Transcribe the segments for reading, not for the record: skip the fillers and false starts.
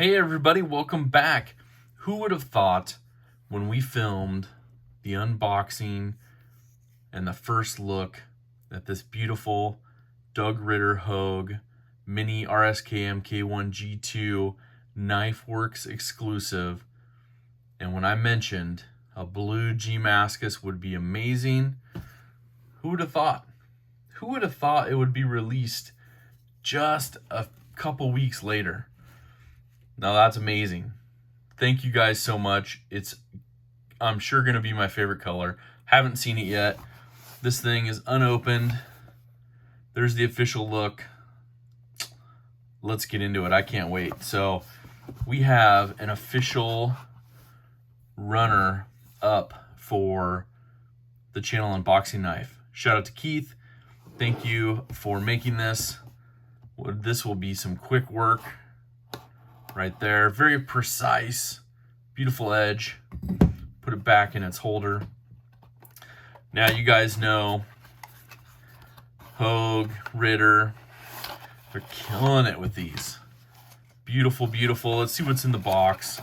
Hey everybody, welcome back. Who would have thought when we filmed the unboxing and the first look at this beautiful Hogue Ritter Hogue Mini RSK MK1 G2 Knifeworks exclusive, and when I mentioned a blue G-Mascus would be amazing, who would have thought? Who would have thought it would be released just a couple weeks later? Now that's amazing. Thank you guys so much. It's, I'm sure, going to be my favorite color. Haven't seen it yet. This thing is unopened. There's the official look. Let's get into it. I can't wait. So we have an official runner up for the channel unboxing knife. Shout out to Keith. Thank you for making this. This will be some quick work. Right there, very precise, beautiful edge. Put it back in its holder. Now you guys know Hogue Ritter, they're killing it with these. Beautiful, beautiful. Let's see what's in the box.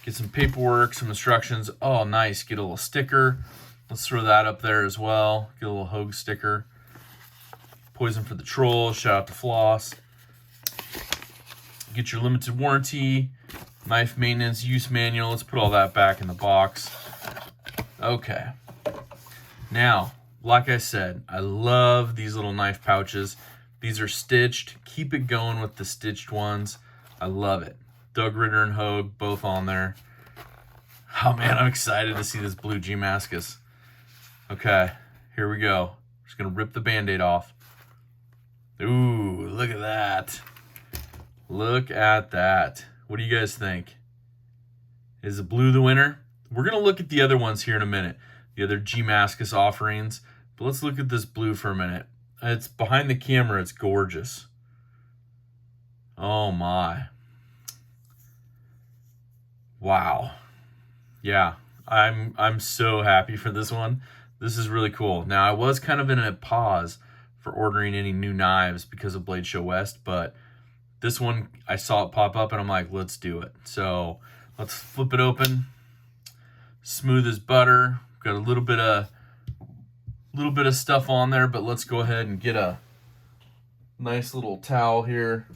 Get some paperwork, some instructions. Oh, nice. Get a little sticker. Let's throw that up there as well. Get a little Hogue sticker. Poison for the Troll. Shout out to Floss. Get your limited warranty, knife maintenance, use manual. Let's put all that back in the box. Okay. Now, like I said, I love these little knife pouches. These are stitched. Keep it going with the stitched ones. I love it. Hogue Ritter and Hogue, both on there. Oh man, I'm excited to see this blue G-Mascus. Okay, here we go. Just gonna rip the Band-Aid off. Ooh, look at that. Look at that. What do you guys think? Is the blue the winner? We're going to look at the other ones here in a minute. The other G-Mascus offerings. But let's look at this blue for a minute. It's behind the camera. It's gorgeous. Oh my. Wow. Yeah. I'm so happy for this one. This is really cool. Now, I was kind of in a pause for ordering any new knives because of Blade Show West, but this one, I saw it pop up and I'm like, let's do it. So let's flip it open. Smooth as butter. Got a little bit of stuff on there, but let's go ahead and get a nice little towel here.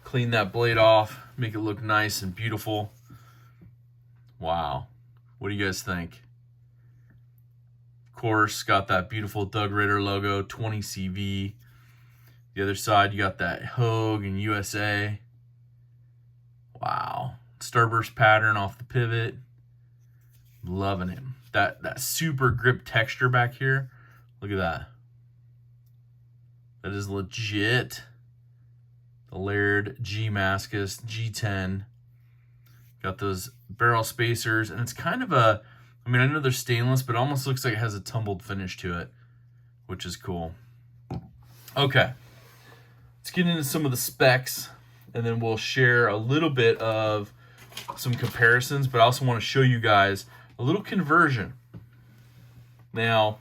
Clean that blade off. Make it look nice and beautiful. Wow. What do you guys think? Of course, got that beautiful Hogue Ritter logo, 20 CV. The other side, you got that Hogue and USA. Wow. Starburst pattern off the pivot. Loving it. That super grip texture back here. Look at that. That is legit. The layered G-Mascus G10. Got those barrel spacers. And it's kind of a, I mean, I know they're stainless, but it almost looks like it has a tumbled finish to it, which is cool. Okay. Let's get into some of the specs, and then we'll share a little bit of some comparisons, but I also want to show you guys a little conversion. Now,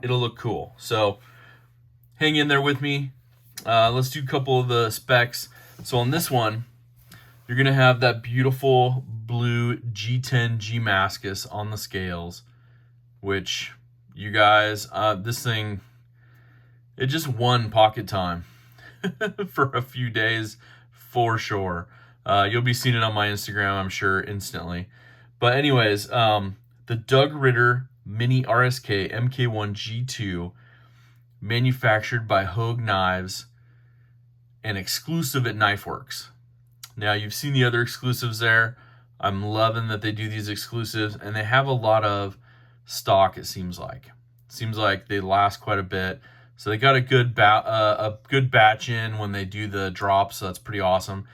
it'll look cool. So hang in there with me. Let's do a couple of the specs. So on this one, you're going to have that beautiful blue G10 G-Mascus on the scales, which you guys, this thing, it just won pocket time for a few days for sure. You'll be seeing it on my Instagram, I'm sure, instantly. But anyways, the Hogue Ritter Mini RSK MK1 G2, manufactured by Hogue Knives and exclusive at Knifeworks. Now, you've seen the other exclusives there. I'm loving that they do these exclusives, and they have a lot of stock, it seems like. It seems like they last quite a bit. So they got a good batch in when they do the drops, so that's pretty awesome.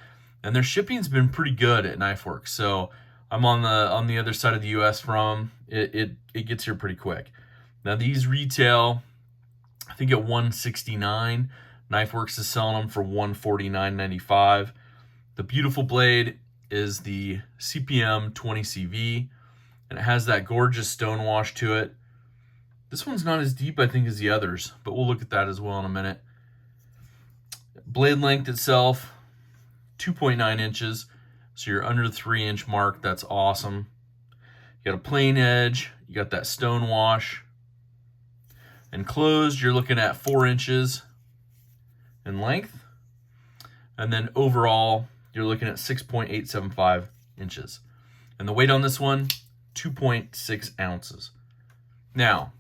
And their shipping's been pretty good at Knifeworks. So I'm on the other side of the US from it gets here pretty quick. Now these retail, I think at $169. Knifeworks is selling them for $149.95. The beautiful blade is the CPM 20CV, and it has that gorgeous stone wash to it. This one's not as deep, I think, as the others, but we'll look at that as well in a minute. Blade length itself, 2.9 inches. So you're under the 3-inch mark. That's awesome. You got a plain edge. You got that stone wash. And closed, you're looking at 4 inches in length. And then overall, you're looking at 6.875 inches. And the weight on this one, 2.6 ounces. Now,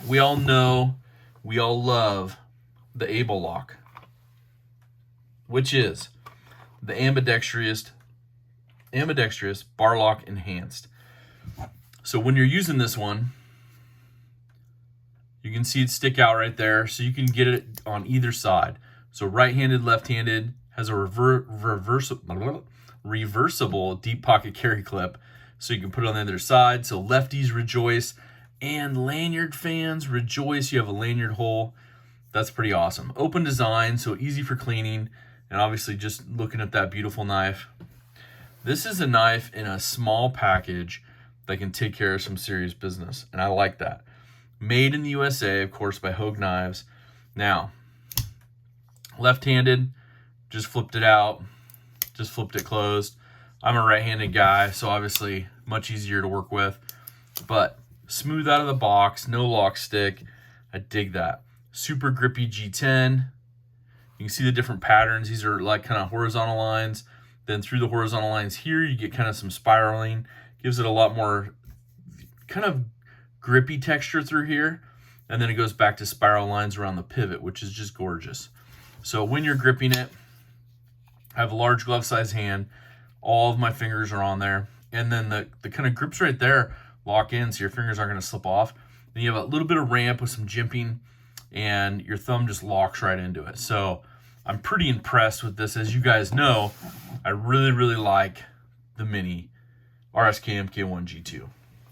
we all know, we all love the Able Lock, which is the ambidextrous bar lock enhanced. So when you're using this one, you can see it stick out right there, so you can get it on either side. So right-handed, left-handed, has a reversible deep pocket carry clip, so you can put it on the other side. So lefties rejoice, and lanyard fans rejoice. You have a lanyard hole. That's pretty awesome. Open design, so easy for cleaning, and obviously just looking at that beautiful knife. This is a knife in a small package that can take care of some serious business, and I like that. Made in the USA, of course, by Hogue Knives. Now, left-handed, just flipped it out, just flipped it closed. I'm a right-handed guy, so obviously much easier to work with, but smooth out of the box, no lock stick. I dig that. Super grippy G10. You can see the different patterns. These are like kind of horizontal lines. Then through the horizontal lines here, you get kind of some spiraling. Gives it a lot more kind of grippy texture through here. And then it goes back to spiral lines around the pivot, which is just gorgeous. So when you're gripping it, I have a large glove size hand. All of my fingers are on there. And then the kind of grips right there lock in, so your fingers aren't going to slip off. Then you have a little bit of ramp with some jimping, and your thumb just locks right into it. So I'm pretty impressed with this. As you guys know, I really, really like the Mini RSK MK1 G2.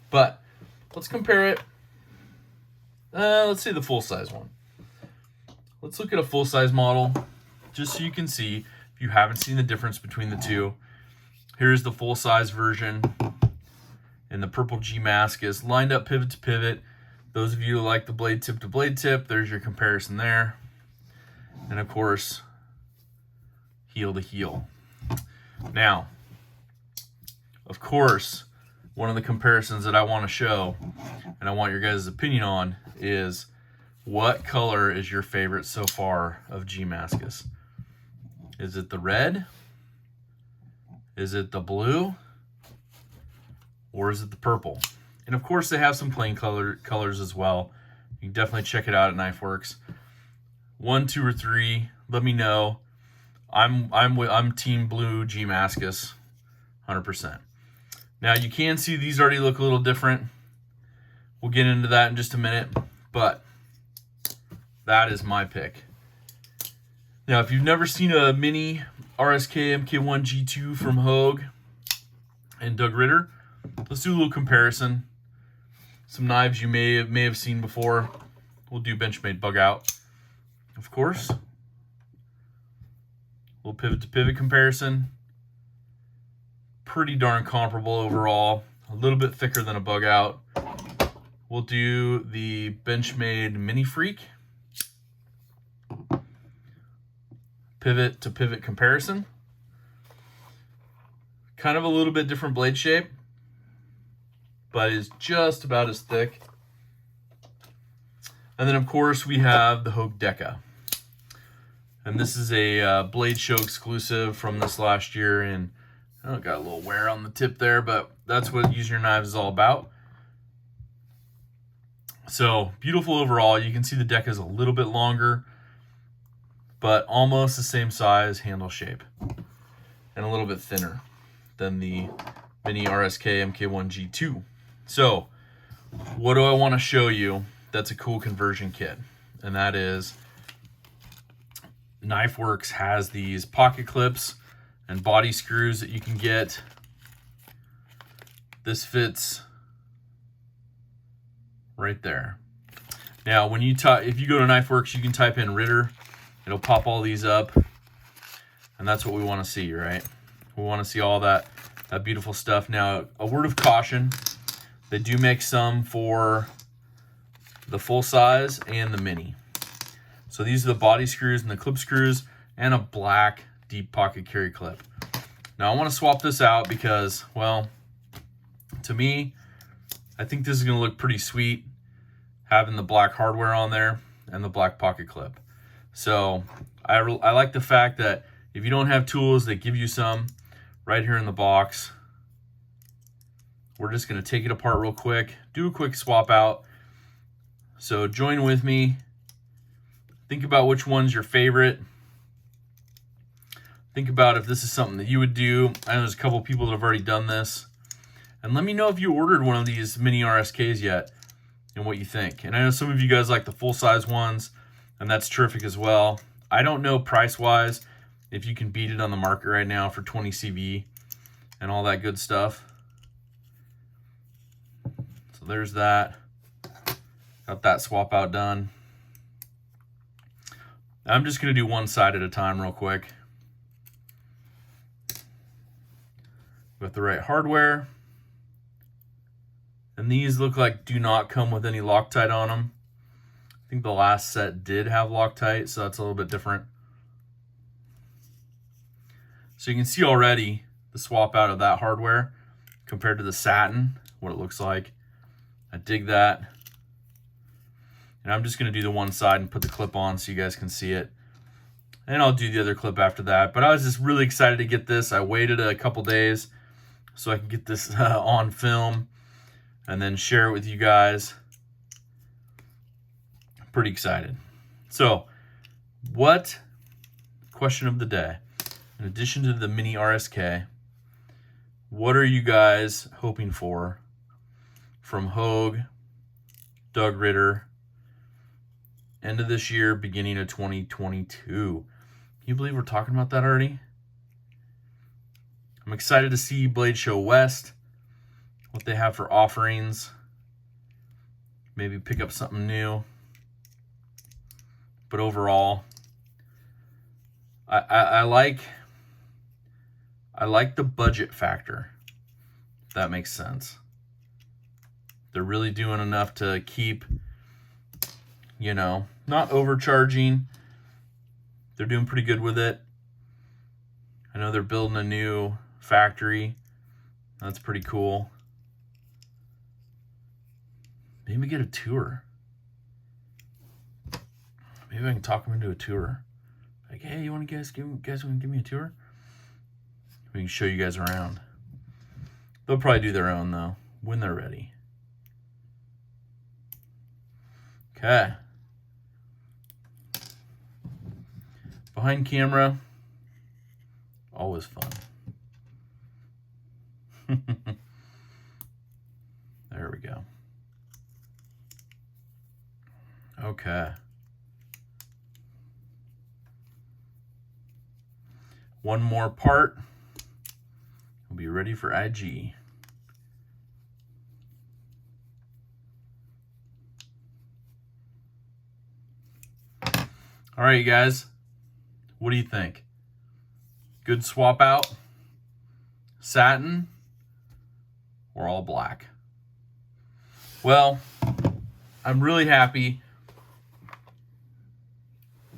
But let's compare it. Let's say the full-size one. Let's look at a full-size model, just so you can see if you haven't seen the difference between the two. Here's the full-size version in the purple G-Mascus, lined up pivot to pivot. Those of you who like the blade tip to blade tip, there's your comparison there. And of course, heel to heel. Now, of course, one of the comparisons that I want to show, and I want your guys' opinion on, is what color is your favorite so far of G-Mascus? Is it the red? Is it the blue? Or is it the purple? And of course, they have some plain colors as well. You can definitely check it out at Knifeworks. 1, 2, or 3. Let me know. I'm team blue G-Mascus, 100%. Now you can see these already look a little different. We'll get into that in just a minute, but that is my pick. Now, if you've never seen a Mini RSK MK1 G2 from Hogue and Hogue Ritter, let's do a little comparison. Some knives you may have seen before. We'll do Benchmade bug out, of course. Little pivot to pivot comparison. Pretty darn comparable overall. A little bit thicker than a bug out. We'll do the Benchmade Mini Freak. Pivot to pivot comparison. Kind of a little bit different blade shape, but is just about as thick. And then of course we have the Hogue Deca. And this is a Blade Show exclusive from this last year, and oh, got a little wear on the tip there, but that's what using your knives is all about. So beautiful overall. You can see the Deca is a little bit longer, but almost the same size, handle shape, and a little bit thinner than the Mini RSK MK1 G2. So what do I want to show you that's a cool conversion kit? And that is Knifeworks has these pocket clips and body screws that you can get. This fits right there. Now, when you if you go to Knifeworks, you can type in Ritter. It'll pop all these up, and that's what we want to see, right? We want to see all that beautiful stuff. Now, a word of caution: they do make some for the full size and the Mini. So these are the body screws and the clip screws. and a black deep pocket carry clip. Now I want to swap this out because, well, to me, I think this is going to look pretty sweet having the black hardware on there and the black pocket clip. So I like the fact that if you don't have tools, they give you some right here in the box. We're just going to take it apart real quick, do a quick swap out. So join with me. Think about which one's your favorite. Think about if this is something that you would do. I know there's a couple people that have already done this. And let me know if you ordered one of these mini RSKs yet and what you think. And I know some of you guys like the full-size ones, and that's terrific as well. I don't know price-wise if you can beat it on the market right now for 20 CV and all that good stuff. So there's that. Got that swap out done. I'm just going to do one side at a time real quick. With the right hardware. And these look like do not come with any Loctite on them. I think the last set did have Loctite, so that's a little bit different. So you can see already the swap out of that hardware compared to the satin, what it looks like. I dig that. And I'm just going to do the one side and put the clip on so you guys can see it. And I'll do the other clip after that. But I was just really excited to get this. I waited a couple days so I can get this on film and then share it with you guys. Pretty excited. So, question of the day. In addition to the mini RSK, what are you guys hoping for from Hogue, Hogue Ritter, end of this year, beginning of 2022? Can you believe we're talking about that already? I'm excited to see Blade Show West, what they have for offerings. Maybe pick up something new. But overall, I like the budget factor, if that makes sense. They're really doing enough to keep, you know, not overcharging. They're doing pretty good with it. I know they're building a new factory. That's pretty cool. Maybe get a tour. Maybe I can talk them into a tour. Like, hey, you want to guys want to give me a tour? We can show you guys around. They'll probably do their own though when they're ready. Okay. Behind camera, always fun. There we go. Okay. One more part. We'll be ready for IG. All right, you guys. What do you think? Good swap out? Satin or all black? Well, I'm really happy.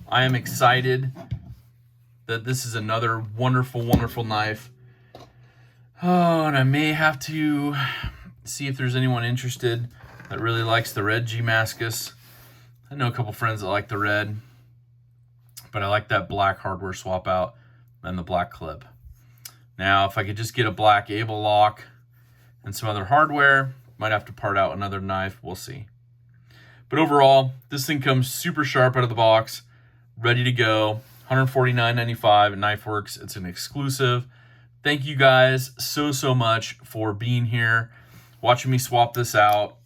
I am excited that this is another wonderful, wonderful knife. Oh, and I may have to see if there's anyone interested that really likes the red G-Mascus. I know a couple friends that like the red, but I like that black hardware swap out and the black clip. Now, if I could just get a black Able lock and some other hardware, might have to part out another knife. We'll see. But overall, this thing comes super sharp out of the box, ready to go. $149.95 at Knifeworks. It's an exclusive. Thank you guys so much for being here, watching me swap this out,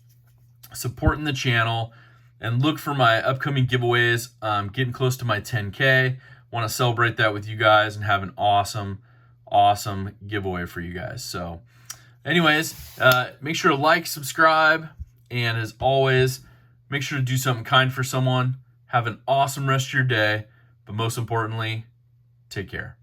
supporting the channel, and look for my upcoming giveaways. I'm getting close to my 10K. Want to celebrate that with you guys and have an awesome giveaway for you guys. So anyways, make sure to like, subscribe, and as always, make sure to do something kind for someone. Have an awesome rest of your day. But most importantly, take care.